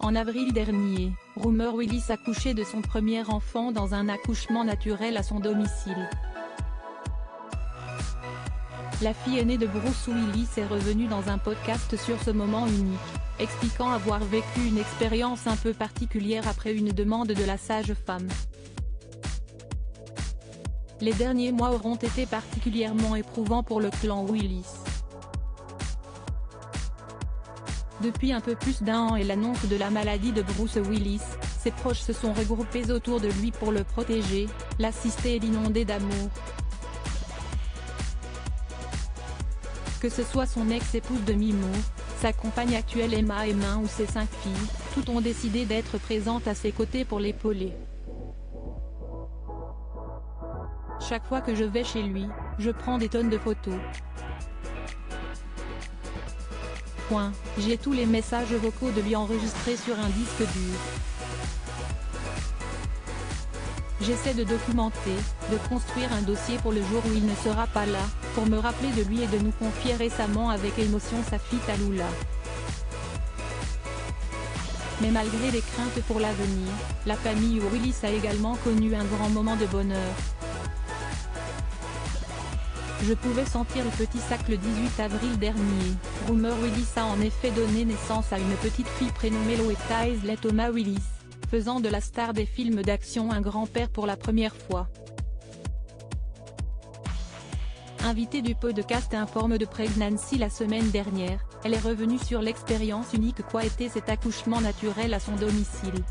En avril dernier, Rumor Willis accouchait de son premier enfant dans un accouchement naturel à son domicile. La fille aînée de Bruce Willis est revenue dans un podcast sur ce moment unique, expliquant avoir vécu une expérience un peu particulière après une demande de la sage-femme. Les derniers mois auront été particulièrement éprouvants pour le clan Willis. Depuis un peu plus d'un an et l'annonce de la maladie de Bruce Willis, ses proches se sont regroupés autour de lui pour le protéger, l'assister et l'inonder d'amour. Que ce soit son ex-épouse Demi Moore, sa compagne actuelle Emma ou ses 5 filles, toutes ont décidé d'être présentes à ses côtés pour l'épauler. Chaque fois que je vais chez lui, je prends des tonnes de photos. J'ai tous les messages vocaux de lui enregistrés sur un disque dur. J'essaie de documenter, de construire un dossier pour le jour où il ne sera pas là, pour me rappeler de lui et de nous confier récemment avec émotion sa fille Tallulah. Mais malgré les craintes pour l'avenir, la famille Willis a également connu un grand moment de bonheur. Je pouvais sentir le petit sac le 18 avril dernier. Rumor Willis a en effet donné naissance à une petite fille prénommée Louetta Isley Thomas Willis, faisant de la star des films d'action un grand-père pour la première fois. Invitée du podcast Informe de Pregnancy la semaine dernière, elle est revenue sur l'expérience unique qu'a été cet accouchement naturel à son domicile.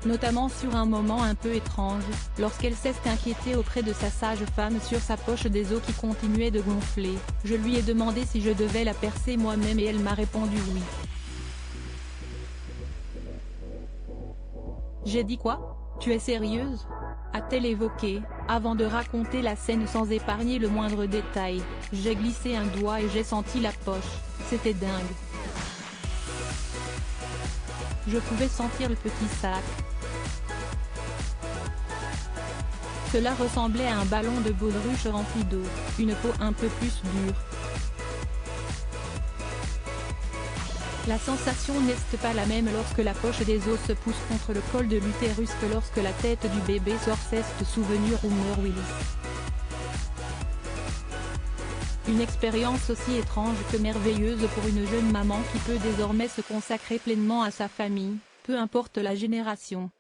Notamment sur un moment un peu étrange, lorsqu'elle s'est inquiétée auprès de sa sage-femme sur sa poche des os qui continuait de gonfler. Je lui ai demandé si je devais la percer moi-même et elle m'a répondu oui. J'ai dit quoi? Tu es sérieuse? A-t-elle évoqué, avant de raconter la scène sans épargner le moindre détail. J'ai glissé un doigt et j'ai senti la poche, c'était dingue. Je pouvais sentir le petit sac. Cela ressemblait à un ballon de baudruche rempli d'eau, une peau un peu plus dure. La sensation n'est pas la même lorsque la poche des os se pousse contre le col de l'utérus que lorsque la tête du bébé sort. C'est souvenu Rumor Willis. Une expérience aussi étrange que merveilleuse pour une jeune maman qui peut désormais se consacrer pleinement à sa famille, peu importe la génération.